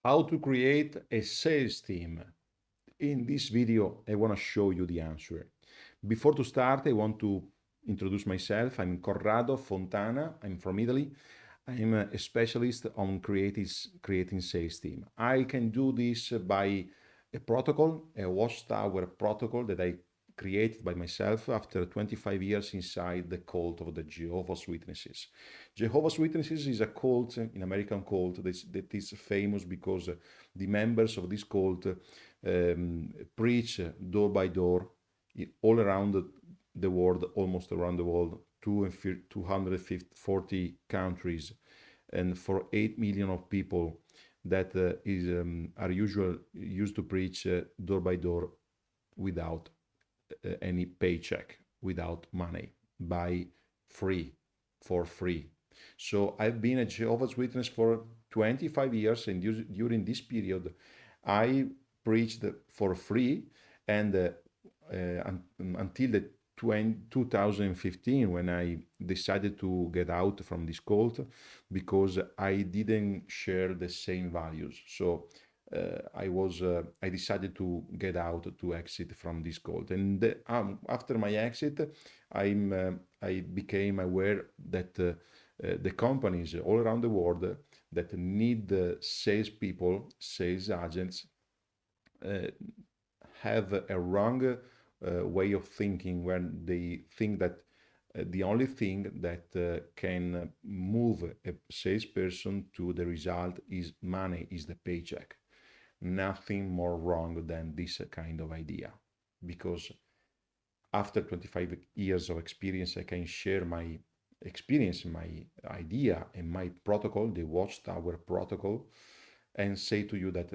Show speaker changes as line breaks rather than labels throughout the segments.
How to create a sales team. In this video, I want to show you the answer. Before to start, I want to introduce myself. I'm Corrado Fontana. I'm from Italy. I'm a specialist on creating sales team. I can do this by a protocol, a Watchtower Protocol that I created by myself after 25 years inside the cult of the Jehovah's Witnesses. Jehovah's Witnesses is a cult, an American cult that is famous because the members of this cult preach door by door all around the world, almost around the world, 240 countries, and for 8 million of people that are used to preach door by door without any paycheck, without money, by free, for free. So I've been a Jehovah's Witness for 25 years, and during this period, I preached for free, and until the 2015, when I decided to get out from this cult because I didn't share the same values. So I decided to get out, to exit from this cult. And after my exit, I became aware that the companies all around the world that need salespeople, sales agents, have a wrong way of thinking when they think that the only thing that can move a salesperson to the result is money, is the paycheck. Nothing more wrong than this kind of idea, because after 25 years of experience, I can share my experience, my idea, and my protocol, the Watchtower Protocol, and say to you that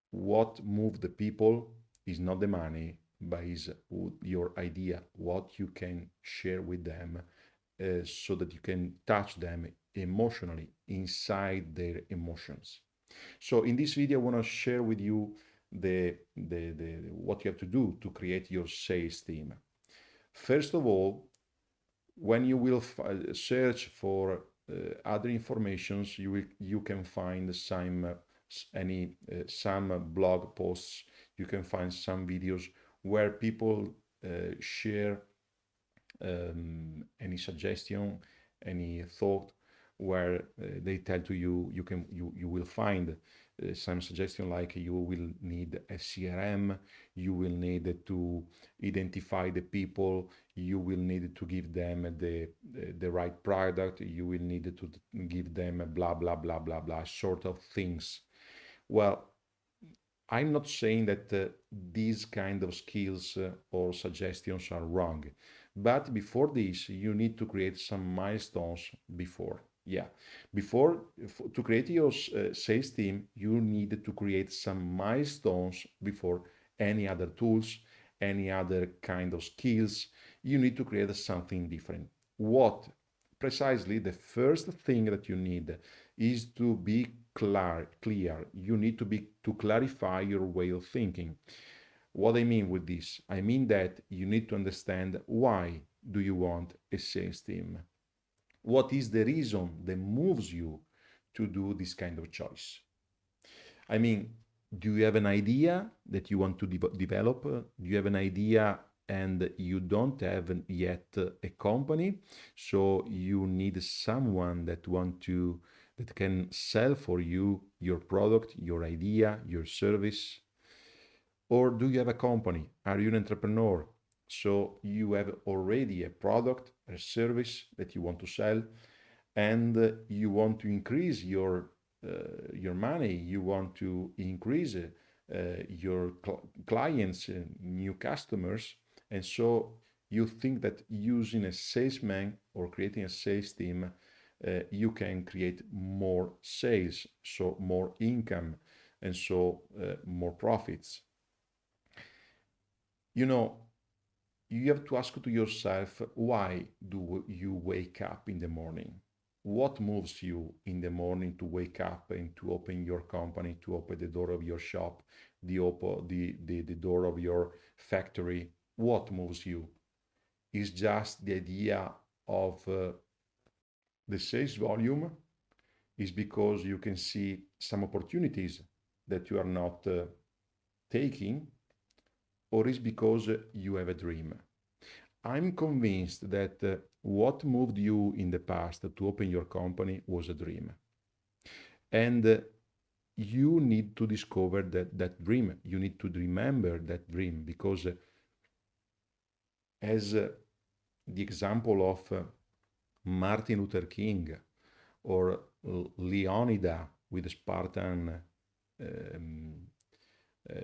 what moves the people is not the money, but is your idea, what you can share with them, so that you can touch them emotionally inside their emotions. So in this video, I want to share with you the what you have to do to create your sales team. First of all, when you will search for other informations, you can find some blog posts. You can find some videos where people share any suggestion, any thought, where they tell to you you will find some suggestion like you will need a CRM, you will need to identify the people, you will need to give them the right product, you will need to give them a blah blah blah blah blah sort of things. Well, I'm not saying that these kind of skills or suggestions are wrong, but before this, you need to create some milestones before. Yeah, to create your sales team, you need to create some milestones before any other tools, any other kind of skills. You need to create something different. What precisely the first thing that you need is to be clear. You need to clarify your way of thinking. What I mean with this, I mean that you need to understand why do you want a sales team. What is the reason that moves you to do this kind of choice? I mean, do you have an idea that you want to develop? Do you have an idea and you don't have yet a company, so you need someone that can sell for you your product, your idea, your service? Or do you have a company? Are you an entrepreneur? So you have already a product, a service that you want to sell, and you want to increase your money. You want to increase your clients, new customers, and so you think that using a salesman or creating a sales team, you can create more sales, so more income, and so more profits. You know, you have to ask to yourself, why do you wake up in the morning? What moves you in the morning to wake up and to open your company, to open the door of your shop, the door of your factory? What moves you? Is just the idea of the sales volume? Is because you can see some opportunities that you are not taking, or is because you have a dream. I'm convinced that what moved you in the past to open your company was a dream. And you need to discover that dream. You need to remember that dream, because as the example of Martin Luther King or Leonida with the Spartan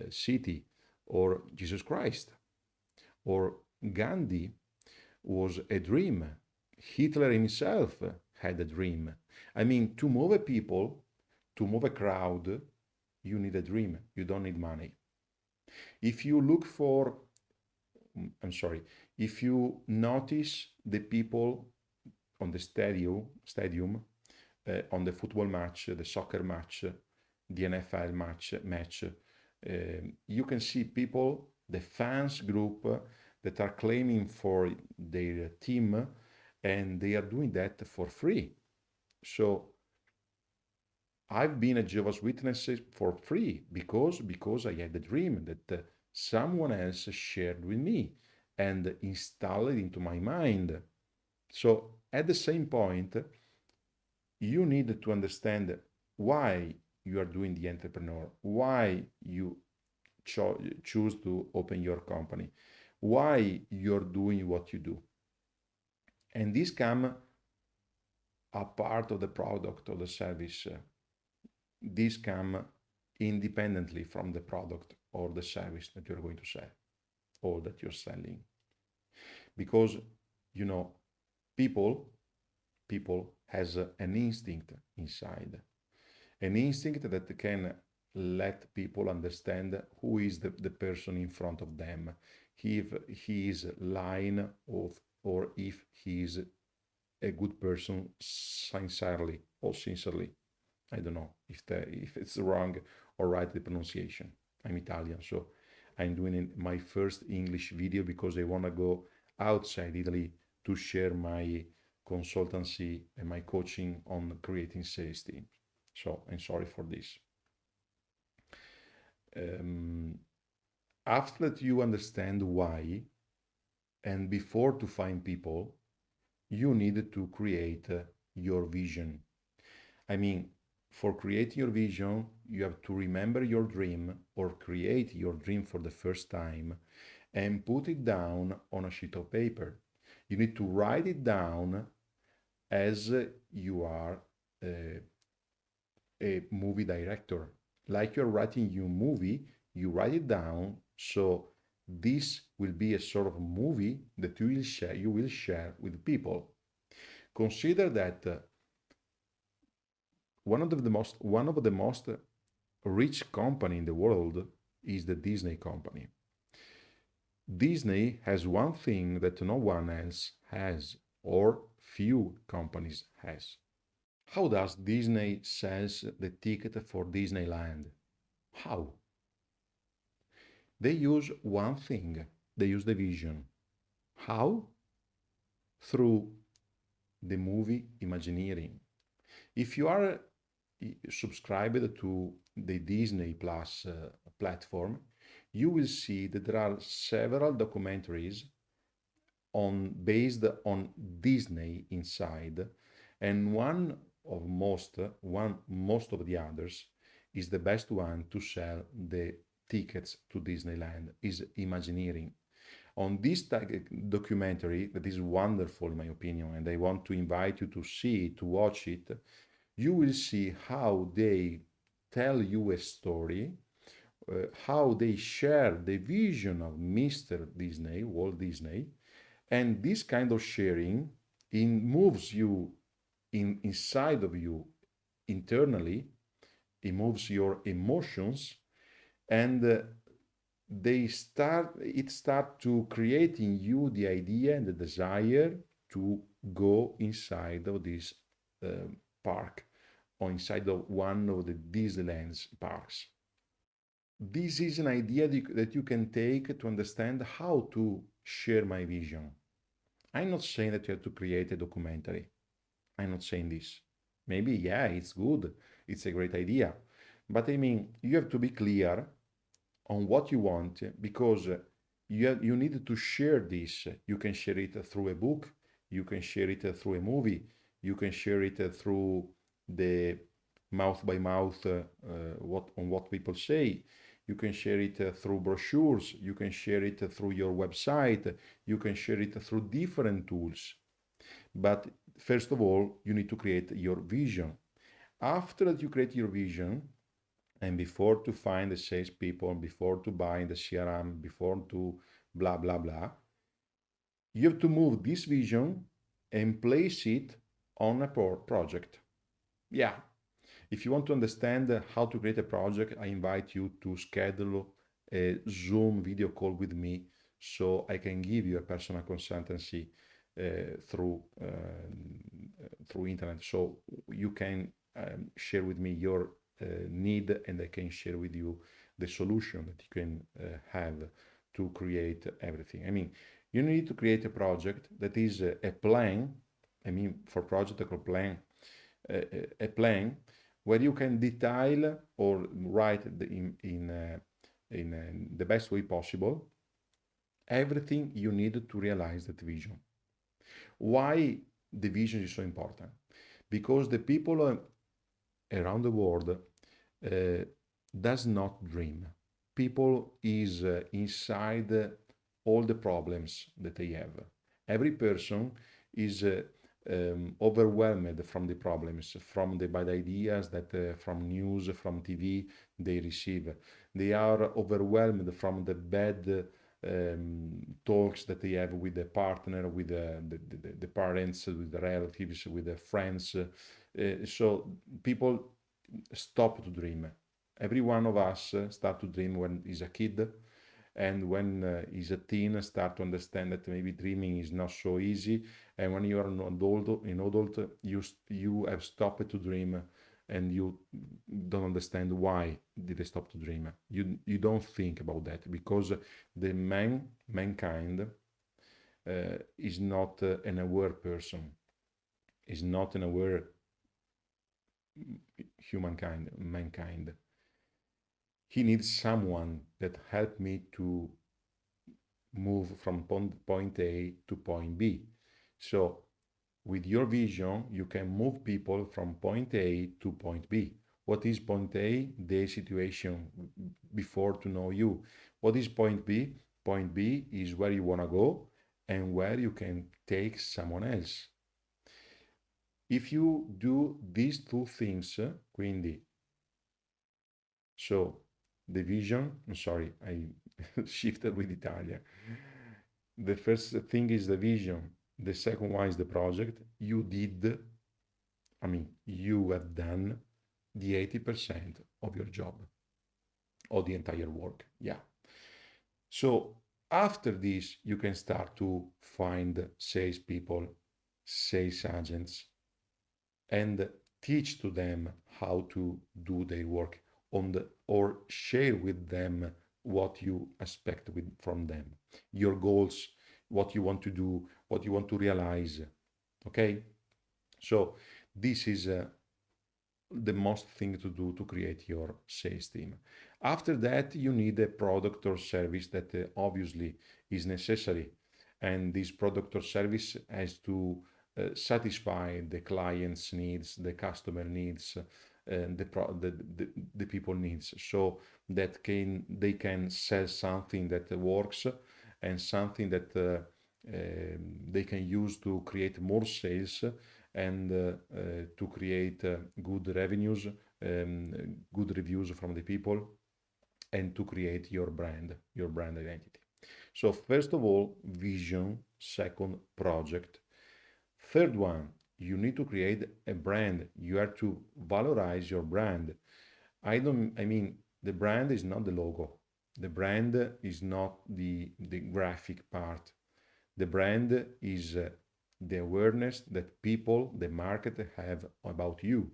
city, or Jesus Christ, or Gandhi was a dream. Hitler himself had a dream. I mean, to move a people, to move a crowd, you need a dream. You don't need money. If you look for, if you notice the people on the stadium, on the football match, the soccer match, the NFL match, you can see people, the fans group that are claiming for their team, and they are doing that for free. So I've been a Jehovah's Witness for free because I had a dream that someone else shared with me and installed it into my mind. So at the same point, you need to understand why you are doing the entrepreneur, why you choose to open your company, why you're doing what you do. And this come a part of the product or the service. This come independently from the product or the service that you're going to sell or that you're selling. Because, you know, people has an instinct inside, an instinct that can let people understand who is the person in front of them, if he is lying or if he is a good person sincerely or sincerely. I don't know if it's wrong or right, the pronunciation. I'm Italian, so I'm doing my first English video because I want to go outside Italy to share my consultancy and my coaching on creating sales teams. So I'm sorry for this. After that you understand why, and before to find people, you need to create your vision. I mean, for creating your vision, you have to remember your dream or create your dream for the first time and put it down on a sheet of paper. You need to write it down as you are a movie director. Like you're writing your movie, you write it down, so this will be a sort of movie that you will share with people. Consider that one of the most rich company in the world is the Disney company. Disney has one thing that no one else has, or few companies has. How does Disney sells the ticket for Disneyland? How? They use one thing. They use the vision. How? Through the movie Imagineering. If you are subscribed to the Disney Plus platform, you will see that there are several documentaries based on Disney inside, and most of the others is the best one to sell the tickets to Disneyland is Imagineering. On this documentary, that is wonderful in my opinion, and I want to invite you to see it, to watch it, you will see how they tell you a story, how they share the vision of Mr. Disney, Walt Disney, and this kind of sharing moves you inside of you internally. It moves your emotions, and it start to create in you the idea and the desire to go inside of this park or inside of one of the Disneyland's parks. This is an idea that you can take to understand how to share my vision. I'm not saying that you have to create a documentary. I'm not saying this. Maybe, yeah, it's good. It's a great idea. But I mean, you have to be clear on what you want because you need to share this. You can share it through a book, you can share it through a movie, you can share it through the mouth by mouth what people say. You can share it through brochures, you can share it through your website, you can share it through different tools. But first of all, you need to create your vision. After that you create your vision, and before to find the salespeople, before to buy the CRM, before to blah blah blah, you have to move this vision and place it on a project. Yeah, if you want to understand how to create a project, I invite you to schedule a Zoom video call with me so I can give you a personal consultancy through internet. So you can share with me your need, and I can share with you the solution that you can have to create everything. I mean, you need to create a project that is a plan. I mean, for project, I call plan a plan where you can detail or write in the best way possible everything you need to realize that vision. Why the vision is so important? Because the people around the world does not dream. People is inside all the problems that they have. Every person is overwhelmed from the problems, from the bad ideas that from news, from TV they receive. They are overwhelmed from the bad talks that they have with the partner, with the parents, with the relatives, with the friends. So people stop to dream. Every one of us start to dream when he's a kid, and when he's a teen, start to understand that maybe dreaming is not so easy. And when you are an adult, you have stopped to dream, and you don't understand why did I stop to dream. You don't think about that because the mankind is not an aware person, is not an aware mankind. He needs someone that help me to move from point A to point B. So with your vision, you can move people from point A to point B. What is point A? The situation before to know you. What is point B? Point B is where you want to go and where you can take someone else. If you do these two things, quindi, so the vision, I'm sorry, I shifted with Italia. The first thing is the vision. The second one is the project. You have done the 80% of your job or the entire work. Yeah. So after this, you can start to find salespeople, sales agents, and teach to them how to do their work or share with them what you expect from them, your goals, what you want to do, what you want to realize. Okay, so this is the most thing to do to create your sales team. After that, you need a product or service that obviously is necessary, and this product or service has to satisfy the client's needs, the customer needs, the people needs, so that they can sell something that works and something that they can use to create more sales and to create good revenues, good reviews from the people, and to create your brand identity. So first of all, vision. Second, project. Third one, you need to create a brand. You have to valorize your brand. The brand is not the logo. The brand is not the graphic part. The brand is the awareness that people, the market have about you.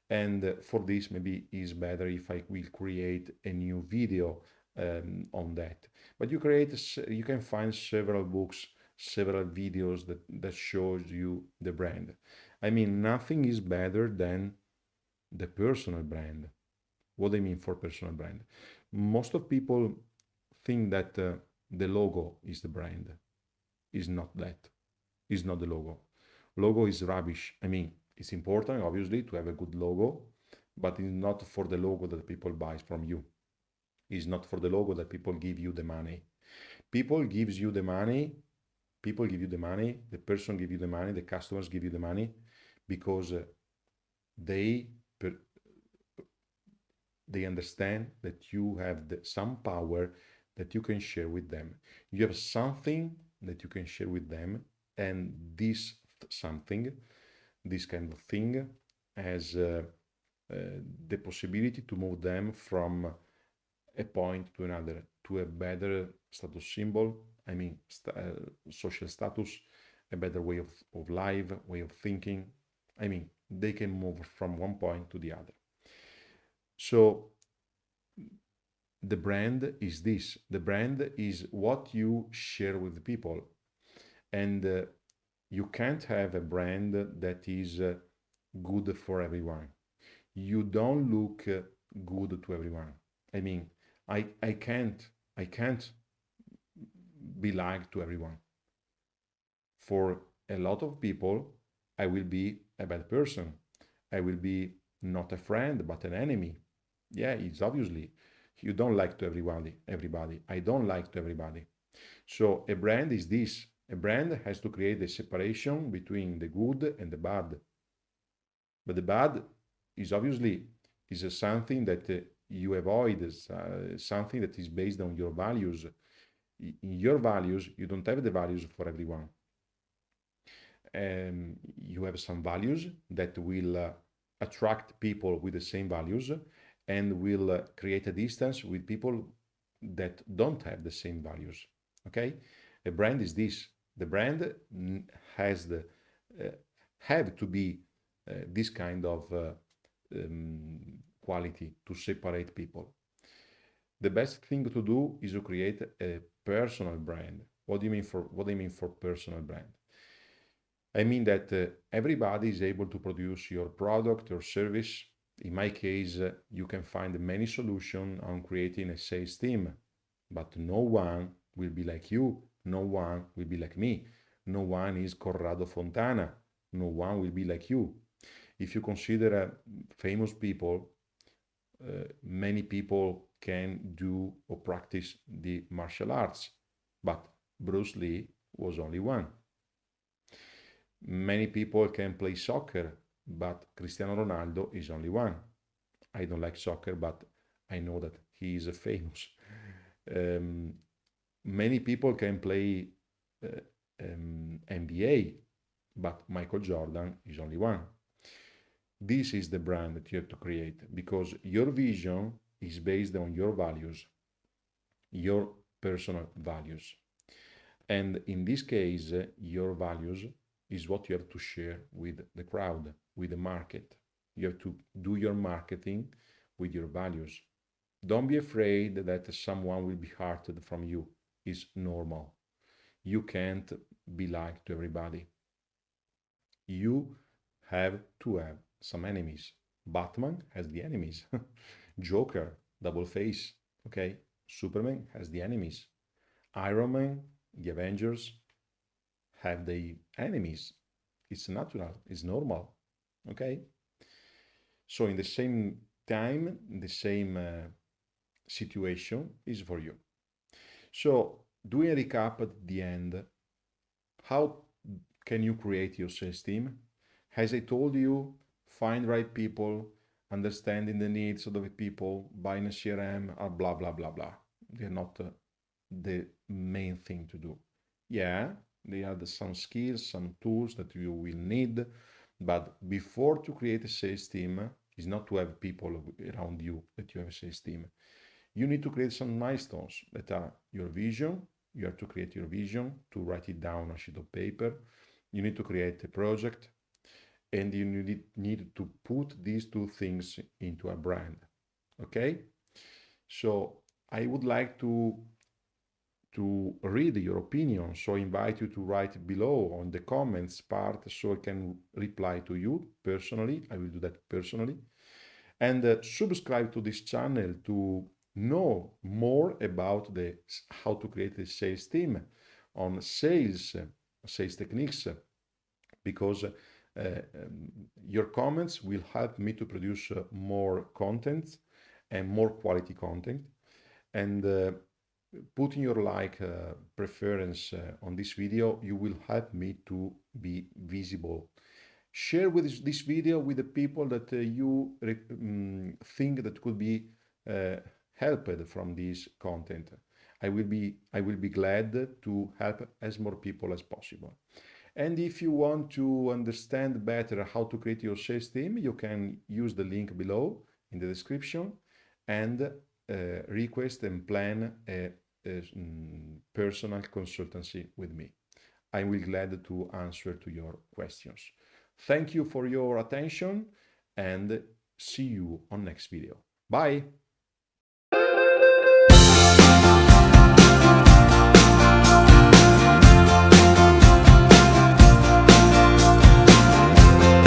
And for this, maybe is better if I will create a new video on that. But you can find several books, several videos that shows you the brand. I mean, nothing is better than the personal brand. What I mean for personal brand? Most of people think that the logo is the brand. Is not that. Is not the logo. Logo is rubbish. I mean, it's important, obviously, to have a good logo, but it's not for the logo that people buy from you. It's not for the logo that people give you the money. People gives you the money. People give you the money. The person give you the money. The customers give you the money because they they understand that you have some power that you can share with them. You have something that you can share with them, and this something, this kind of thing, has the possibility to move them from a point to another, to a better status symbol, I mean, social status, a better way of life, way of thinking. I mean, they can move from one point to the other. So the brand is this. The brand is what you share with people. And you can't have a brand that is good for everyone. You don't look good to everyone. I mean, I can't be liked to everyone. For a lot of people, I will be a bad person. I will be not a friend, but an enemy. Yeah, it's obviously you don't like to everybody. I don't like to everybody. So a brand is this. A brand has to create a separation between the good and the bad. But the bad is obviously something that you avoid, something that is based on your values. In your values, you don't have the values for everyone. You have some values that will attract people with the same values and will create a distance with people that don't have the same values. Okay, a brand is this. The brand has have to be this kind of quality to separate people. The best thing to do is to create a personal brand. What do I mean for personal brand? I mean that everybody is able to produce your product or service. In my case, you can find many solutions on creating a sales team, but no one will be like you. No one will be like me. No one is Corrado Fontana. No one will be like you. If you consider famous people, many people can do or practice the martial arts, but Bruce Lee was only one. Many people can play soccer, but Cristiano Ronaldo is only one. I don't like soccer, but I know that he is famous. Many people can play NBA, but Michael Jordan is only one. This is the brand that you have to create because your vision is based on your values, your personal values. And in this case, your values is what you have to share with the crowd, with the market. You have to do your marketing with your values. Don't be afraid that someone will be hurted from you. It's normal. You can't be liked to everybody. You have to have some enemies. Batman has the enemies. Joker, double face. Okay. Superman has the enemies. Iron Man, the Avengers have the enemies. It's natural. It's normal. Okay. So in the same time, the same situation is for you. So doing a recap at the end, how can you create your sales team? As I told you, find right people, understanding the needs of the people, buying a CRM, or blah, blah, blah, blah. They're not the main thing to do. Yeah, they are some skills, some tools that you will need, but before to create a sales team is not to have people around you that you have a sales team. You need to create some milestones that are your vision. You have to create your vision, to write it down on a sheet of paper. You need to create a project, and you need to put these two things into a brand. Okay? So I would like to read your opinion. So I invite you to write below on the comments part so I can reply to you personally. I will do that personally. and subscribe to this channel to know more about the how to create a sales team on sales techniques, because your comments will help me to produce more content and more quality content. And putting your like preference on this video, you will help me to be visible. Share with this video with the people that you think that could be helped from this content. I will be glad to help as more people as possible. And if you want to understand better how to create your sales team, you can use the link below in the description and request and plan a personal consultancy with me. I will be glad to answer to your questions. Thank you for your attention and see you on next video. Bye.